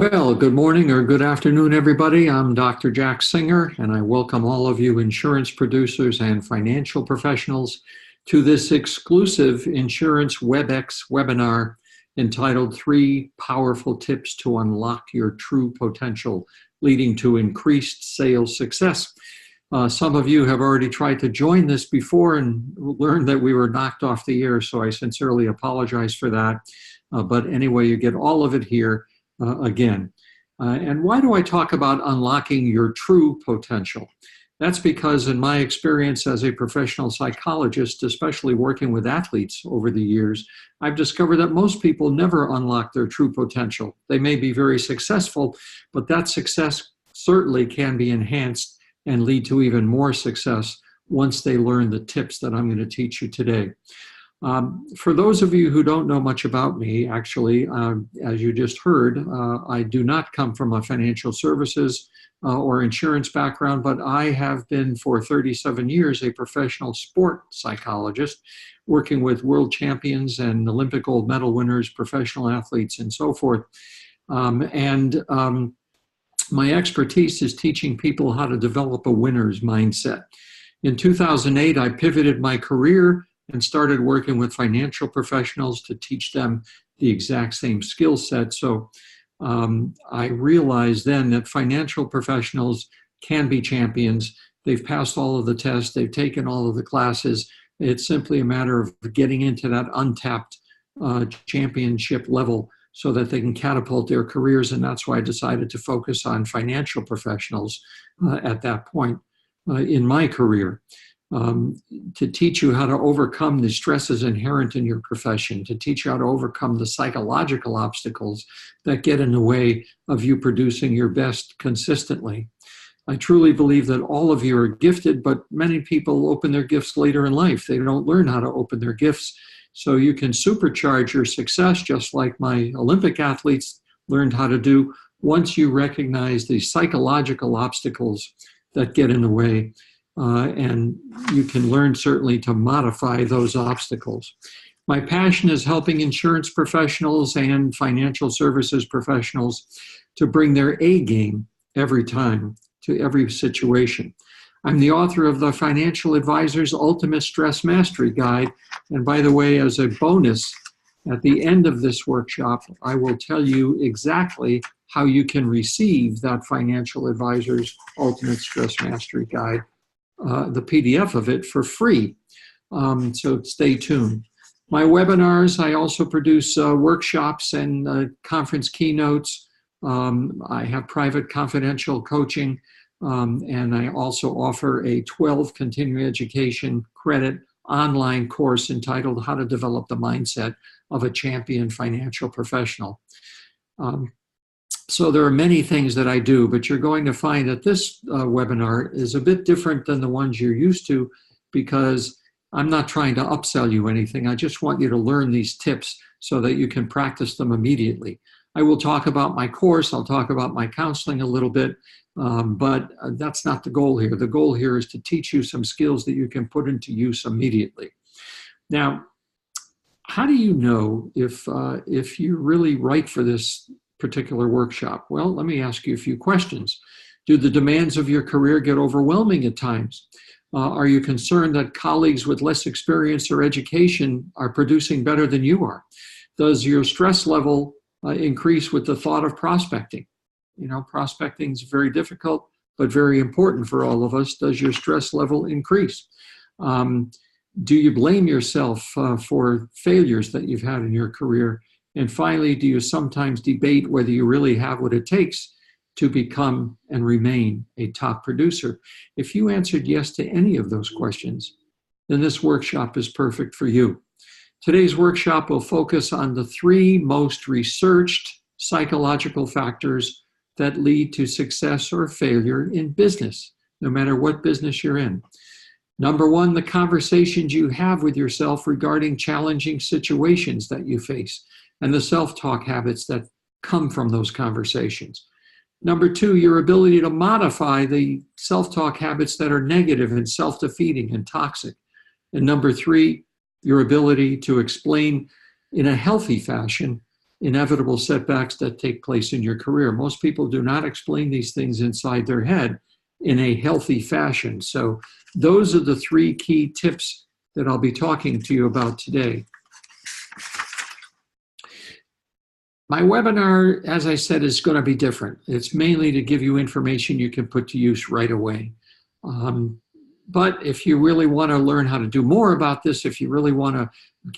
Well, good morning or good afternoon, everybody. I'm Dr. Jack Singer, and I welcome all of you insurance producers and financial professionals to this exclusive Insurance WebEx webinar entitled 3 Powerful Tips to Unlock Your True Potential, Leading to Increased Sales Success. Some of you have already tried to join this before and learned that we were knocked off the air, so I sincerely apologize for that. But anyway, you get all of it here. Again. And why do I talk about unlocking your true potential? That's because in my experience as a professional psychologist, especially working with athletes over the years, I've discovered that most people never unlock their true potential. They may be very successful, but that success certainly can be enhanced and lead to even more success once they learn the tips that I'm going to teach you today. For those of you who don't know much about me, actually, as you just heard, I do not come from a financial services or insurance background, but I have been for 37 years a professional sport psychologist, working with world champions and Olympic gold medal winners, professional athletes, and so forth. My expertise is teaching people how to develop a winner's mindset. In 2008, I pivoted my career and started working with financial professionals to teach them the exact same skill set. So I realized then that financial professionals can be champions. They've passed all of the tests. They've taken all of the classes. It's simply a matter of getting into that untapped championship level so that they can catapult their careers. And that's why I decided to focus on financial professionals at that point in my career. To teach you how to overcome the stresses inherent in your profession, to teach you how to overcome the psychological obstacles that get in the way of you producing your best consistently. I truly believe that all of you are gifted, but many people open their gifts later in life. They don't learn how to open their gifts. So you can supercharge your success just like my Olympic athletes learned how to do once you recognize the psychological obstacles that get in the way. And you can learn certainly to modify those obstacles. My passion is helping insurance professionals and financial services professionals to bring their A game every time to every situation. I'm the author of the Financial Advisor's Ultimate Stress Mastery Guide. And by the way, as a bonus, at the end of this workshop, I will tell you exactly how you can receive that Financial Advisor's Ultimate Stress Mastery Guide. The PDF of it for free. So stay tuned. My webinars, I also produce workshops and conference keynotes. I have private confidential coaching, and I also offer a 12 continuing education credit online course entitled How to Develop the Mindset of a Champion Financial Professional. So there are many things that I do, but you're going to find that this webinar is a bit different than the ones you're used to because I'm not trying to upsell you anything. I just want you to learn these tips so that you can practice them immediately. I will talk about my course. I'll talk about my counseling a little bit, but that's not the goal here. The goal here is to teach you some skills that you can put into use immediately. Now, how do you know if you're really right for this particular workshop? Well, let me ask you a few questions. Do the demands of your career get overwhelming at times? Are you concerned that colleagues with less experience or education are producing better than you are? Does your stress level increase with the thought of prospecting? You know, prospecting is very difficult, but very important for all of us. Does your stress level increase? Do you blame yourself for failures that you've had in your career? And finally, do you sometimes debate whether you really have what it takes to become and remain a top producer? If you answered yes to any of those questions, then this workshop is perfect for you. Today's workshop will focus on the 3 most researched psychological factors that lead to success or failure in business, no matter what business you're in. Number 1, the conversations you have with yourself regarding challenging situations that you face, and the self-talk habits that come from those conversations. Number 2, your ability to modify the self-talk habits that are negative and self-defeating and toxic. And number 3, your ability to explain in a healthy fashion inevitable setbacks that take place in your career. Most people do not explain these things inside their head in a healthy fashion. So those are the 3 key tips that I'll be talking to you about today. My webinar, as I said, is going to be different. It's mainly to give you information you can put to use right away. But if you really want to learn how to do more about this, if you really want to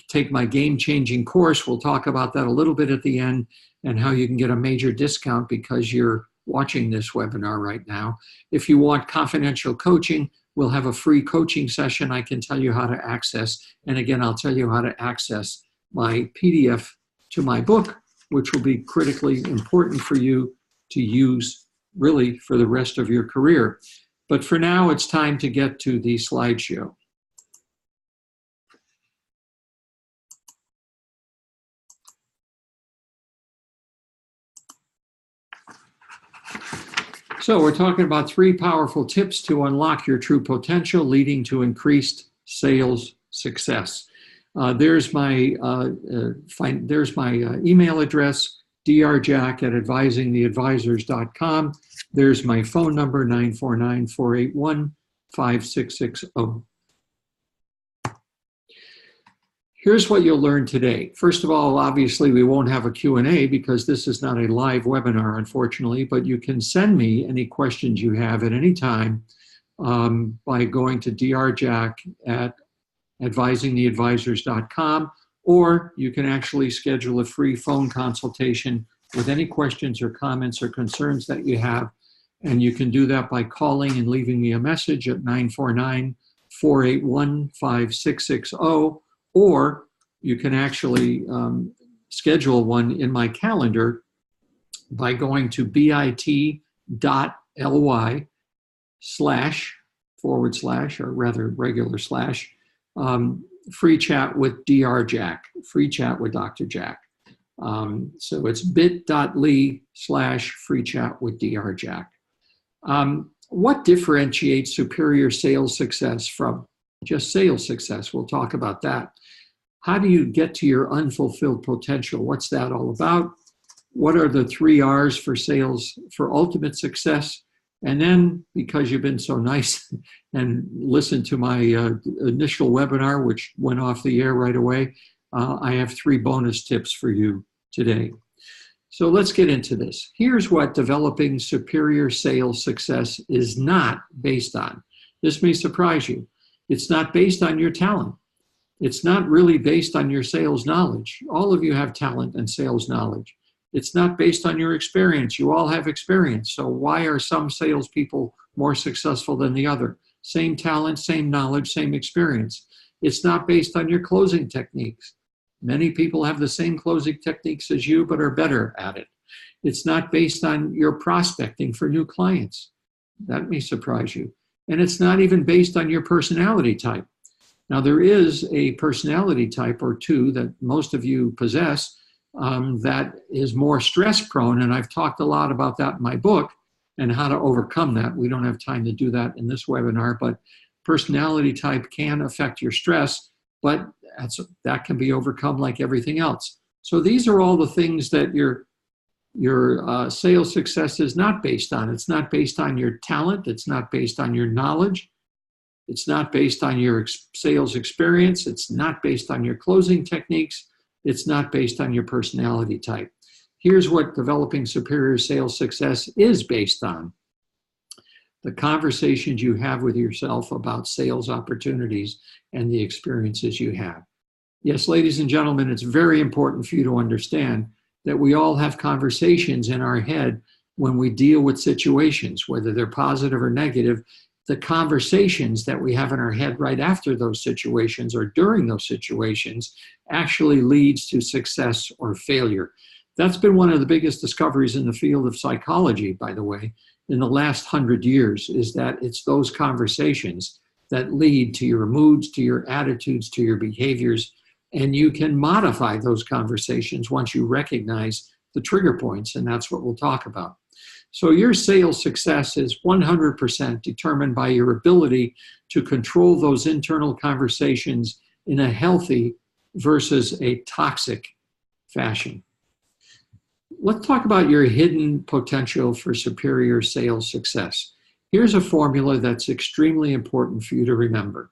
take my game-changing course, we'll talk about that a little bit at the end and how you can get a major discount because you're watching this webinar right now. If you want confidential coaching, we'll have a free coaching session I can tell you how to access. And again, I'll tell you how to access my PDF to my book, which will be critically important for you to use really for the rest of your career. But for now, it's time to get to the slideshow. So we're talking about 3 powerful tips to unlock your true potential, leading to increased sales success. There's my email address, drjack@advisingtheadvisors.com. There's my phone number, 949-481-5660. Here's what you'll learn today. First of all, obviously, we won't have a Q&A because this is not a live webinar, unfortunately, but you can send me any questions you have at any time by going to drjack@advisingtheadvisors.com, or you can actually schedule a free phone consultation with any questions or comments or concerns that you have. And you can do that by calling and leaving me a message at 949-481-5660. Or you can actually schedule one in my calendar by going to bit.ly// or rather regular slash, free chat with Dr. Jack, free chat with Dr. Jack. So it's bit.ly/free chat with Dr. Jack. What differentiates superior sales success from just sales success? We'll talk about that. How do you get to your unfulfilled potential? What's that all about? What are the 3 R's for sales for ultimate success? And then, because you've been so nice and listened to my initial webinar, which went off the air right away, I have 3 bonus tips for you today. So let's get into this. Here's what developing superior sales success is not based on. This may surprise you. It's not based on your talent. It's not really based on your sales knowledge. All of you have talent and sales knowledge. It's not based on your experience. You all have experience. So why are some salespeople more successful than the other? Same talent, same knowledge, same experience. It's not based on your closing techniques. Many people have the same closing techniques as you, but are better at it. It's not based on your prospecting for new clients. That may surprise you. And it's not even based on your personality type. Now, there is a personality type or 2 that most of you possess that is more stress-prone, and I've talked a lot about that in my book and how to overcome that. We don't have time to do that in this webinar, but personality type can affect your stress, but that can be overcome like everything else. So these are all the things that your sales success is not based on. It's not based on your talent. It's not based on your knowledge. It's not based on your sales experience. It's not based on your closing techniques. It's not based on your personality type. Here's what developing superior sales success is based on: the conversations you have with yourself about sales opportunities and the experiences you have. Yes, ladies and gentlemen, it's very important for you to understand that we all have conversations in our head when we deal with situations, whether they're positive or negative. The conversations that we have in our head right after those situations or during those situations actually leads to success or failure. That's been one of the biggest discoveries in the field of psychology, by the way, in the last 100 years, is that it's those conversations that lead to your moods, to your attitudes, to your behaviors, and you can modify those conversations once you recognize the trigger points, and that's what we'll talk about. So your sales success is 100% determined by your ability to control those internal conversations in a healthy versus a toxic fashion. Let's talk about your hidden potential for superior sales success. Here's a formula that's extremely important for you to remember.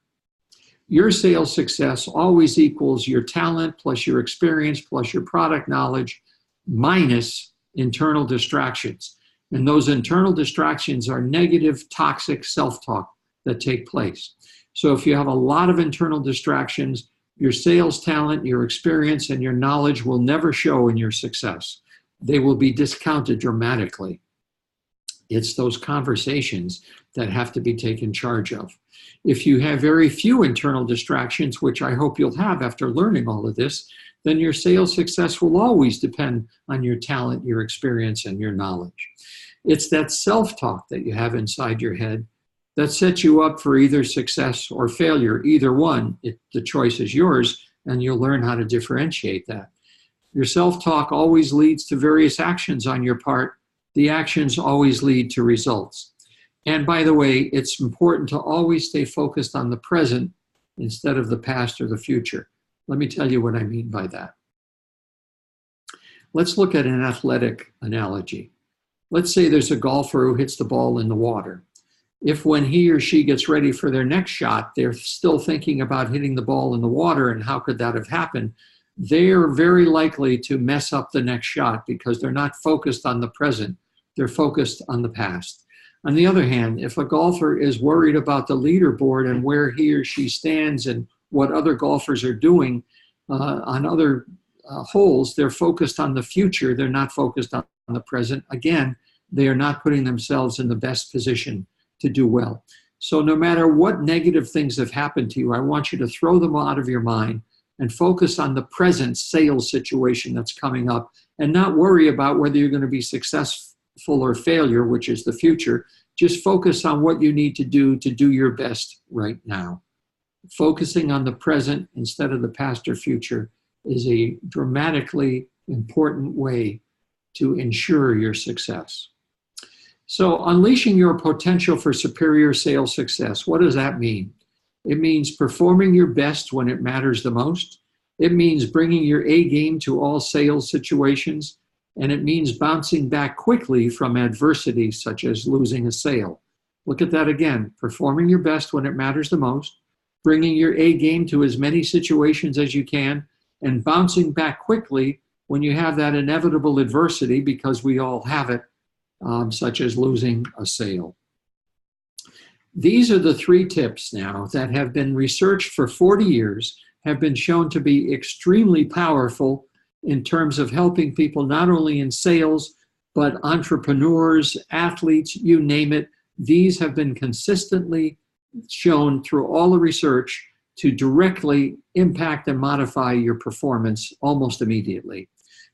Your sales success always equals your talent plus your experience plus your product knowledge minus internal distractions. And those internal distractions are negative, toxic self-talk that take place. So if you have a lot of internal distractions, your sales talent, your experience, and your knowledge will never show in your success. They will be discounted dramatically. It's those conversations that have to be taken charge of. If you have very few internal distractions, which I hope you'll have after learning all of this, then your sales success will always depend on your talent, your experience, and your knowledge. It's that self-talk that you have inside your head that sets you up for either success or failure. Either one, the choice is yours, and you'll learn how to differentiate that. Your self-talk always leads to various actions on your part. The actions always lead to results. And by the way, it's important to always stay focused on the present instead of the past or the future. Let me tell you what I mean by that. Let's look at an athletic analogy. Let's say there's a golfer who hits the ball in the water. If when he or she gets ready for their next shot, they're still thinking about hitting the ball in the water and how could that have happened, they're very likely to mess up the next shot because they're not focused on the present. They're focused on the past. On the other hand, if a golfer is worried about the leaderboard and where he or she stands and what other golfers are doing on other holes, they're focused on the future. They're not focused on the present. Again, they are not putting themselves in the best position to do well. So no matter what negative things have happened to you, I want you to throw them out of your mind and focus on the present sales situation that's coming up and not worry about whether you're going to be successful or failure, which is the future. Just focus on what you need to do your best right now. Focusing on the present instead of the past or future is a dramatically important way to ensure your success. So unleashing your potential for superior sales success, what does that mean? It means performing your best when it matters the most. It means bringing your A game to all sales situations. And it means bouncing back quickly from adversity, such as losing a sale. Look at that again. Performing your best when it matters the most, bringing your A game to as many situations as you can, and bouncing back quickly when you have that inevitable adversity, because we all have it, such as losing a sale. These are the 3 tips now that have been researched for 40 years, have been shown to be extremely powerful in terms of helping people not only in sales, but entrepreneurs, athletes, you name it. These have been consistently shown through all the research to directly impact and modify your performance almost immediately.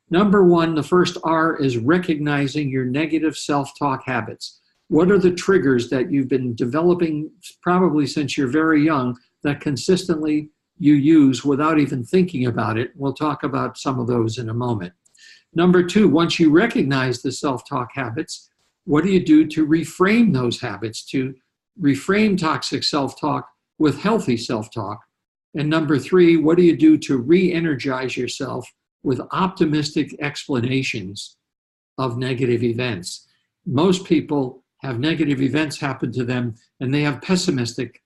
Number 1, the first R is recognizing your negative self-talk habits. What are the triggers that you've been developing probably since you're very young that consistently you use without even thinking about it? We'll talk about some of those in a moment. Number 2, once you recognize the self-talk habits, what do you do to reframe those habits, to reframe toxic self-talk with healthy self-talk? And number 3, what do you do to re-energize yourself with optimistic explanations of negative events? Most people have negative events happen to them and they have pessimistic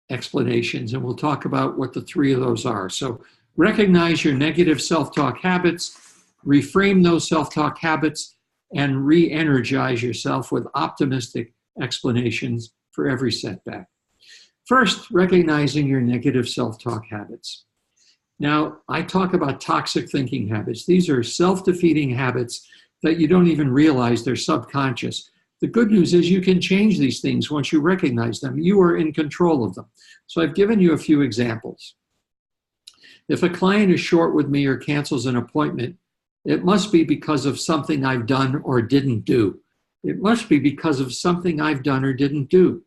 explanations, and we'll talk about what the 3 of those are. So recognize your negative self-talk habits, reframe those self-talk habits, and re-energize yourself with optimistic explanations for every setback. First, recognizing your negative self-talk habits. Now, I talk about toxic thinking habits. These are self-defeating habits that you don't even realize they're subconscious. The good news is you can change these things once you recognize them. You are in control of them. So I've given you a few examples. If a client is short with me or cancels an appointment, it must be because of something I've done or didn't do. It must be because of something I've done or didn't do.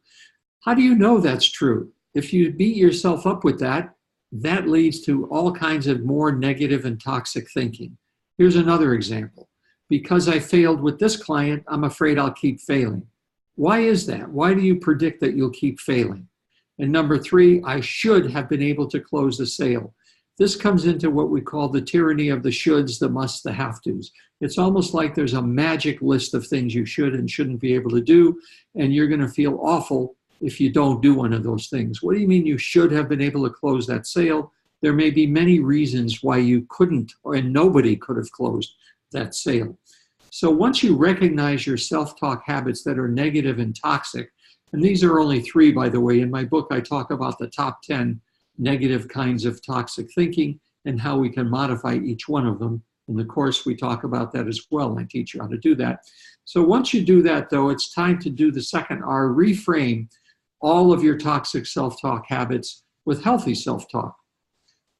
How do you know that's true? If you beat yourself up with that, that leads to all kinds of more negative and toxic thinking. Here's another example. Because I failed with this client, I'm afraid I'll keep failing. Why is that? Why do you predict that you'll keep failing? And number 3, I should have been able to close the sale. This comes into what we call the tyranny of the shoulds, the musts, the have-tos. It's almost like there's a magic list of things you should and shouldn't be able to do, and you're going to feel awful if you don't do one of those things. What do you mean you should have been able to close that sale? There may be many reasons why you couldn't, and nobody could have closed that sale. So once you recognize your self-talk habits that are negative and toxic, and these are only 3, by the way. In my book, I talk about the top 10 negative kinds of toxic thinking and how we can modify each one of them. In the course, we talk about that as well. I teach you how to do that. So once you do that, though, it's time to do the second R, reframe all of your toxic self-talk habits with healthy self-talk.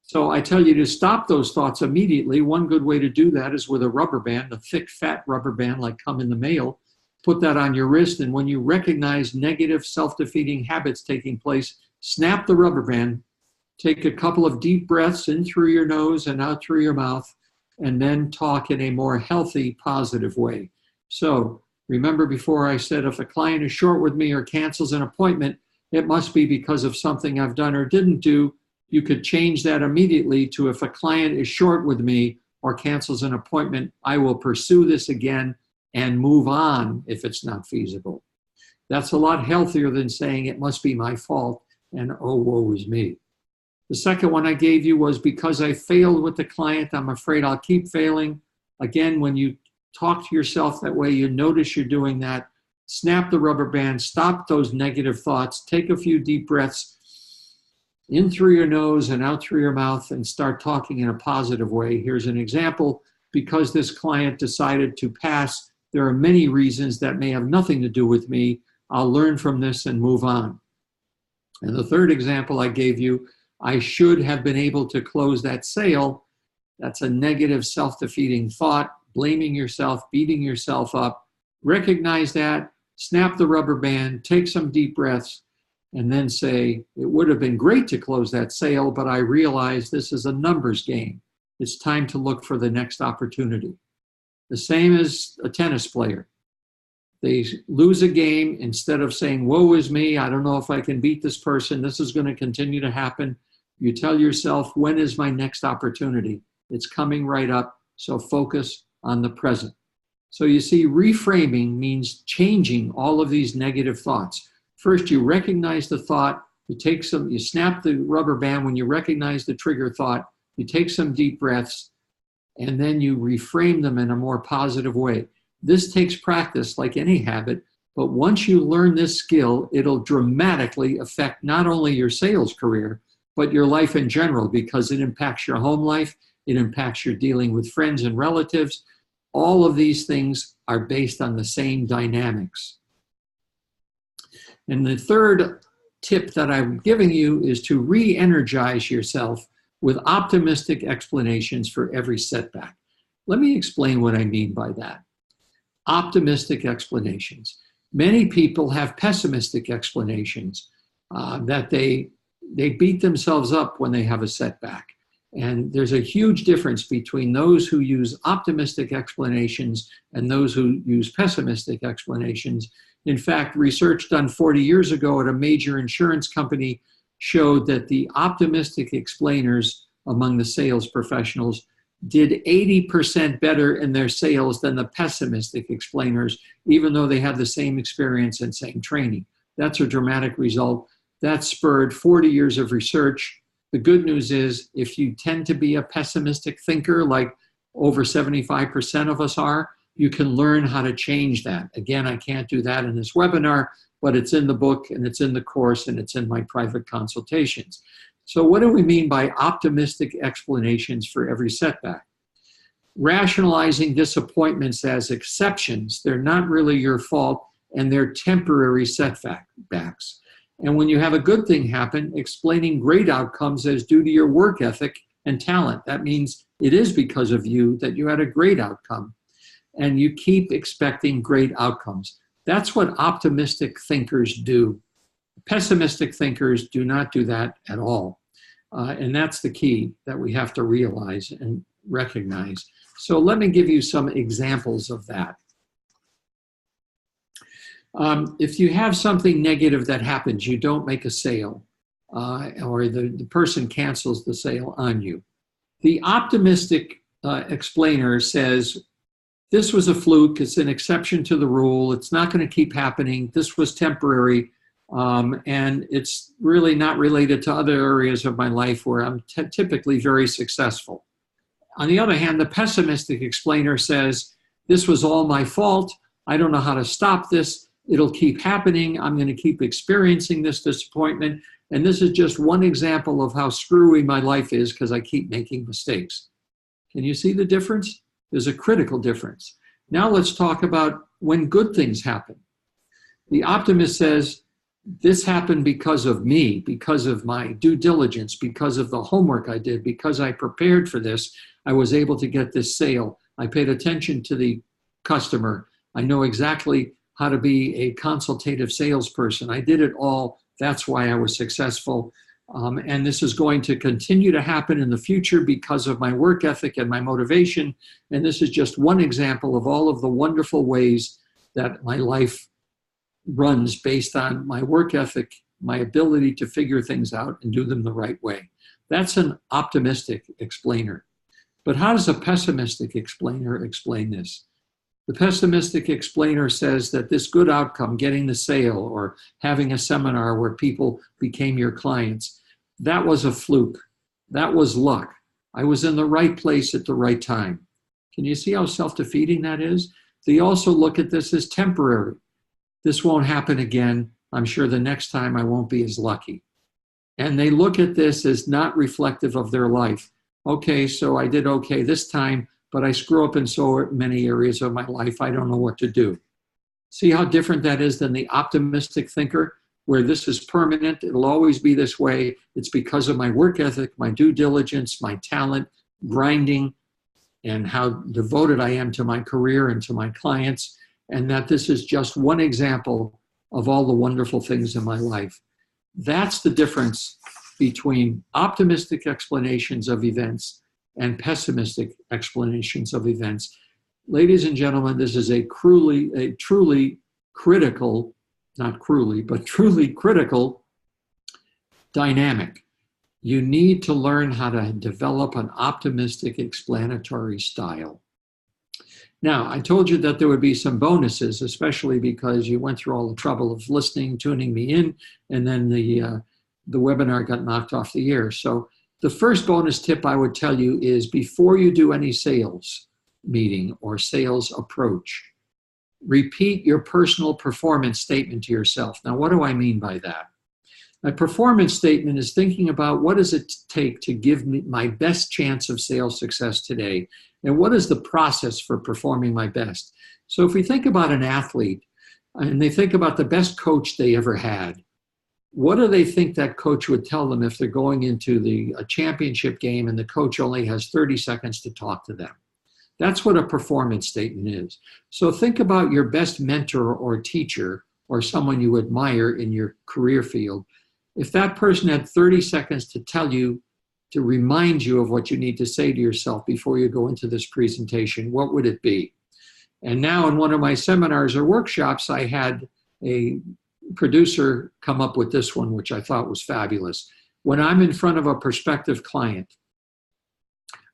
So I tell you to stop those thoughts immediately. One good way to do that is with a rubber band, a thick, fat rubber band like come in the mail. Put that on your wrist, and when you recognize negative self-defeating habits taking place, snap the rubber band, take a couple of deep breaths in through your nose and out through your mouth, and then talk in a more healthy, positive way. So remember before I said if a client is short with me or cancels an appointment, it must be because of something I've done or didn't do. You could change that immediately to if a client is short with me or cancels an appointment, I will pursue this again and move on if it's not feasible. That's a lot healthier than saying it must be my fault and oh, woe is me. The second one I gave you was because I failed with the client, I'm afraid I'll keep failing. Again, when you talk to yourself that way, you notice you're doing that. Snap the rubber band, stop those negative thoughts, take a few deep breaths in through your nose and out through your mouth and start talking in a positive way. Here's an example. Because this client decided to pass, there are many reasons that may have nothing to do with me. I'll learn from this and move on. And the third example I gave you, I should have been able to close that sale. That's a negative self-defeating thought, blaming yourself, beating yourself up. Recognize that, snap the rubber band, take some deep breaths, and then say, it would have been great to close that sale, but I realize this is a numbers game. It's time to look for the next opportunity. The same as a tennis player. They lose a game, instead of saying, woe is me, I don't know if I can beat this person, this is going to continue to happen. You tell yourself, when is my next opportunity? It's coming right up, so focus on the present. So you see, reframing means changing all of these negative thoughts. First, you recognize the thought, you snap the rubber band when you recognize the trigger thought, you take some deep breaths, and then you reframe them in a more positive way. This takes practice like any habit, but once you learn this skill, it'll dramatically affect not only your sales career, but your life in general, because it impacts your home life, it impacts your dealing with friends and relatives. All of these things are based on the same dynamics. And the third tip that I'm giving you is to re-energize yourself with optimistic explanations for every setback. Let me explain what I mean by that. Optimistic explanations. Many people have pessimistic explanations that they beat themselves up when they have a setback. And there's a huge difference between those who use optimistic explanations and those who use pessimistic explanations. In fact, research done 40 years ago at a major insurance company showed that the optimistic explainers among the sales professionals did 80% better in their sales than the pessimistic explainers, even though they had the same experience and same training. That's a dramatic result. That spurred 40 years of research. The good news is, if you tend to be a pessimistic thinker, like over 75% of us are, you can learn how to change that. Again, I can't do that in this webinar, but it's in the book and it's in the course and it's in my private consultations. So what do we mean by optimistic explanations for every setback? Rationalizing disappointments as exceptions. They're not really your fault and they're temporary setbacks. And when you have a good thing happen, explaining great outcomes as due to your work ethic and talent. That means it is because of you that you had a great outcome. And you keep expecting great outcomes. That's what optimistic thinkers do. Pessimistic thinkers do not do that at all. And that's the key that we have to realize and recognize. So let me give you some examples of that. If you have something negative that happens, you don't make a sale, or the person cancels the sale on you. The optimistic explainer says, this was a fluke, it's an exception to the rule, it's not going to keep happening, this was temporary, and it's really not related to other areas of my life where I'm typically very successful. On the other hand, the pessimistic explainer says, this was all my fault, I don't know how to stop this, it'll keep happening, I'm going to keep experiencing this disappointment, and this is just one example of how screwy my life is because I keep making mistakes. Can you see the difference? There's a critical difference. Now let's talk about when good things happen. The optimist says, this happened because of me, because of my due diligence, because of the homework I did, because I prepared for this, I was able to get this sale. I paid attention to the customer. I know exactly how to be a consultative salesperson. I did it all. That's why I was successful. And this is going to continue to happen in the future because of my work ethic and my motivation. And this is just one example of all of the wonderful ways that my life runs based on my work ethic, my ability to figure things out and do them the right way. That's an optimistic explainer. But how does a pessimistic explainer explain this? The pessimistic explainer says that this good outcome, getting the sale or having a seminar where people became your clients, that was a fluke. That was luck. I was in the right place at the right time. Can you see how self-defeating that is? They also look at this as temporary. This won't happen again. I'm sure the next time I won't be as lucky. And they look at this as not reflective of their life. Okay, so I did okay this time, but I screw up in so many areas of my life, I don't know what to do. See how different that is than the optimistic thinker, where this is permanent, it'll always be this way. It's because of my work ethic, my due diligence, my talent, grinding, and how devoted I am to my career and to my clients, and that this is just one example of all the wonderful things in my life. That's the difference between optimistic explanations of events and pessimistic explanations of events. Ladies and gentlemen, this is a truly critical, not cruelly, but truly critical dynamic. You need to learn how to develop an optimistic explanatory style. Now, I told you that there would be some bonuses, especially because you went through all the trouble of listening, tuning me in, and then the webinar got knocked off the air. So the first bonus tip I would tell you is before you do any sales meeting or sales approach, repeat your personal performance statement to yourself. Now, what do I mean by that? A performance statement is thinking about what does it take to give me my best chance of sales success today, and what is the process for performing my best. So if we think about an athlete and they think about the best coach they ever had, what do they think that coach would tell them if they're going into a championship game and the coach only has 30 seconds to talk to them? That's what a performance statement is. So think about your best mentor or teacher or someone you admire in your career field. If that person had 30 seconds to tell you, to remind you of what you need to say to yourself before you go into this presentation, what would it be? And now in one of my seminars or workshops, I had a producer come up with this one, which I thought was fabulous. When I'm in front of a prospective client,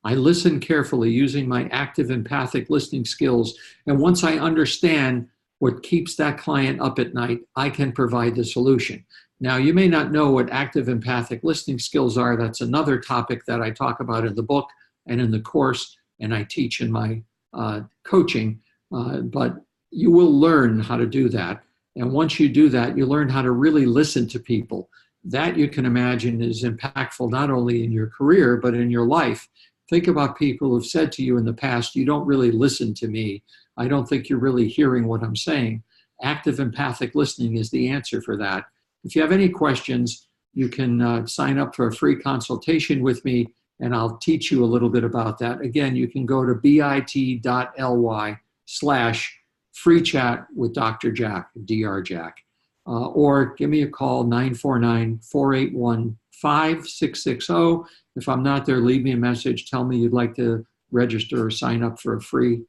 I listen carefully using my active empathic listening skills. And once I understand what keeps that client up at night, I can provide the solution. Now, you may not know what active empathic listening skills are. That's another topic that I talk about in the book and in the course, and I teach in my coaching. But you will learn how to do that. And once you do that, you learn how to really listen to people. That, you can imagine, is impactful not only in your career, but in your life. Think about people who've said to you in the past, you don't really listen to me. I don't think you're really hearing what I'm saying. Active empathic listening is the answer for that. If you have any questions, you can sign up for a free consultation with me, and I'll teach you a little bit about that. Again, you can go to bit.ly/free chat with Dr. Jack, Dr. Jack, or give me a call, 949-481-5660. If I'm not there, leave me a message. Tell me you'd like to register or sign up for a free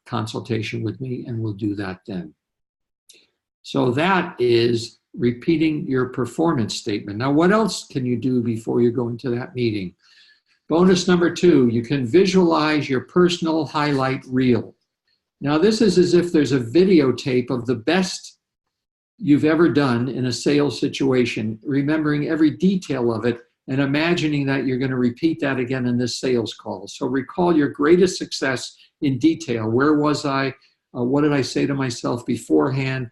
consultation with me, and we'll do that then. So that is repeating your performance statement. Now, what else can you do before you go into that meeting? Bonus number 2, you can visualize your personal highlight reel. Now, this is as if there's a videotape of the best you've ever done in a sales situation, remembering every detail of it and imagining that you're going to repeat that again in this sales call. So recall your greatest success in detail. Where was I? What did I say to myself beforehand?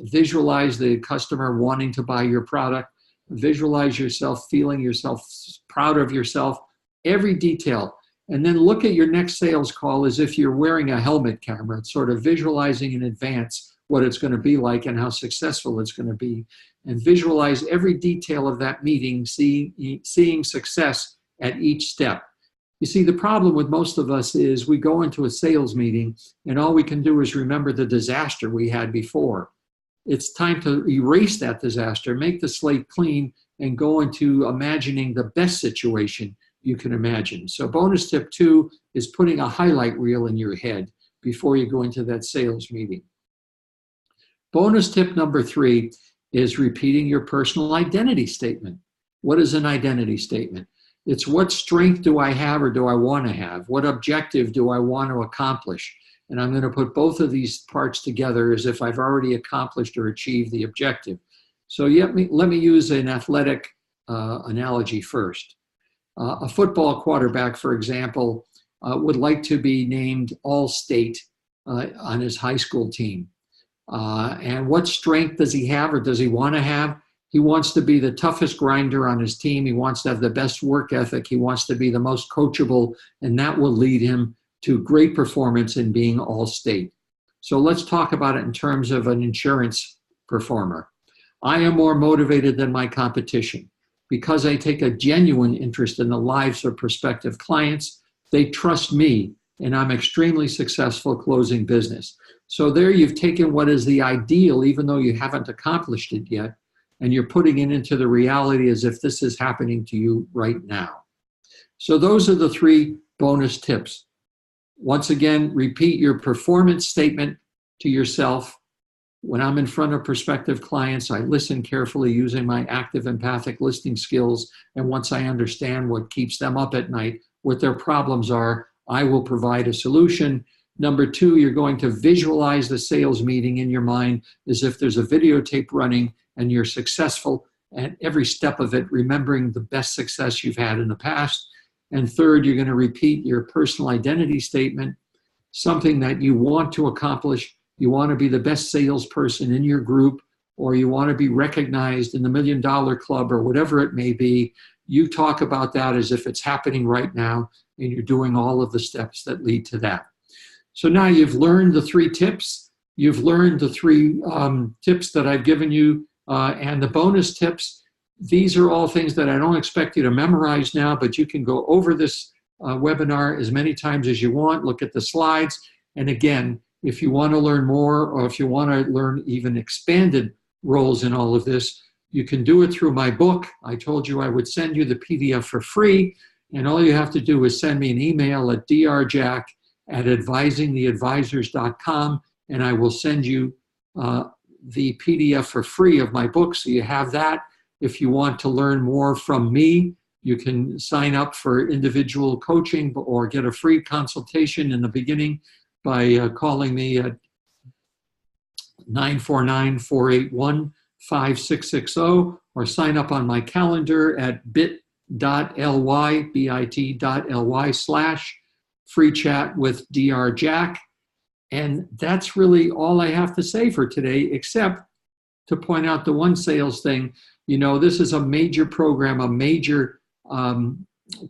Visualize the customer wanting to buy your product. Visualize yourself feeling yourself proud of yourself, every detail. And then look at your next sales call as if you're wearing a helmet camera. It's sort of visualizing in advance what it's going to be like and how successful it's going to be. And visualize every detail of that meeting, seeing success at each step. You see, the problem with most of us is we go into a sales meeting and all we can do is remember the disaster we had before. It's time to erase that disaster, make the slate clean, and go into imagining the best situation you can imagine. So bonus tip 2 is putting a highlight reel in your head before you go into that sales meeting. Bonus tip number 3 is repeating your personal identity statement. What is an identity statement? It's what strength do I have or do I want to have? What objective do I want to accomplish? And I'm going to put both of these parts together as if I've already accomplished or achieved the objective. So let me use an athletic analogy first. A football quarterback, for example, would like to be named All-State on his high school team. And what strength does he have or does he want to have? He wants to be the toughest grinder on his team. He wants to have the best work ethic. He wants to be the most coachable, and that will lead him to great performance in being All-State. So let's talk about it in terms of an insurance performer. I am more motivated than my competition because I take a genuine interest in the lives of prospective clients. They trust me, and I'm extremely successful closing business. So there you've taken what is the ideal, even though you haven't accomplished it yet, and you're putting it into the reality as if this is happening to you right now. So those are the 3 bonus tips. Once again, repeat your performance statement to yourself. When I'm in front of prospective clients, I listen carefully using my active empathic listening skills. And once I understand what keeps them up at night, what their problems are, I will provide a solution. Number 2, you're going to visualize the sales meeting in your mind as if there's a videotape running and you're successful at every step of it, remembering the best success you've had in the past. And third, you're going to repeat your personal identity statement, something that you want to accomplish. You want to be the best salesperson in your group, or you want to be recognized in the $1 Million Club or whatever it may be. You talk about that as if it's happening right now, and you're doing all of the steps that lead to that. So now you've learned the 3 tips. You've learned the 3 tips that I've given you and the bonus tips. These are all things that I don't expect you to memorize now, but you can go over this webinar as many times as you want, look at the slides. And again, if you want to learn more or if you want to learn even expanded roles in all of this, you can do it through my book. I told you I would send you the PDF for free, and all you have to do is send me an email at drjack@advisingtheadvisors.com, and I will send you the PDF for free of my book, so you have that. If you want to learn more from me, you can sign up for individual coaching or get a free consultation in the beginning by calling me at 949-481-5660, or sign up on my calendar at bit.ly/free chat with Dr. Jack. And that's really all I have to say for today, except to point out the one sales thing. You know, this is a major program, a major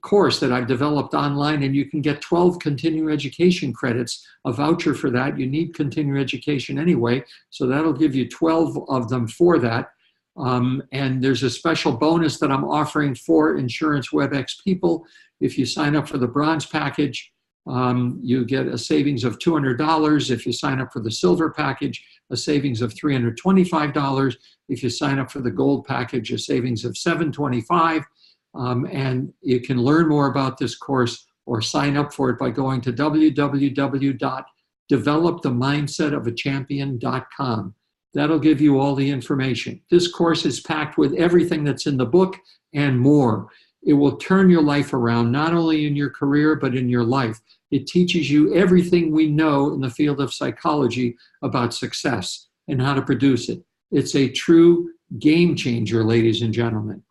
course that I've developed online, and you can get 12 continuing education credits, a voucher for that. You need continuing education anyway, so that'll give you 12 of them for that. And there's a special bonus that I'm offering for Insurance WebEx people. If you sign up for the bronze package, you get a savings of $200. If you sign up for the silver package, a savings of $325. If you sign up for the gold package, a savings of $725. And you can learn more about this course or sign up for it by going to www.developthemindsetofachampion.com. That'll give you all the information. This course is packed with everything that's in the book and more. It will turn your life around, not only in your career, but in your life. It teaches you everything we know in the field of psychology about success and how to produce it. It's a true game changer, ladies and gentlemen.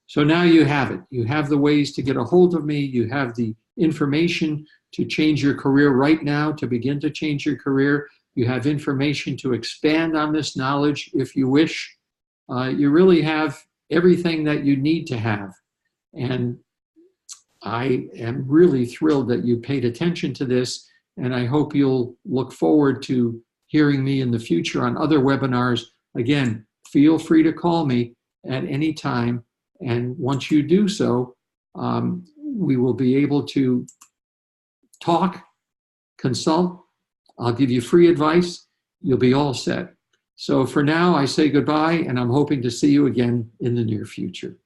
So now you have it. You have the ways to get a hold of me. You have the information to change your career right now, to begin to change your career. You have information to expand on this knowledge if you wish. You really have everything that you need to have. And I am really thrilled that you paid attention to this, and I hope you'll look forward to hearing me in the future on other webinars. Again, feel free to call me at any time, and once you do so, we will be able to talk, consult. I'll give you free advice. You'll be all set. So for now, I say goodbye, and I'm hoping to see you again in the near future.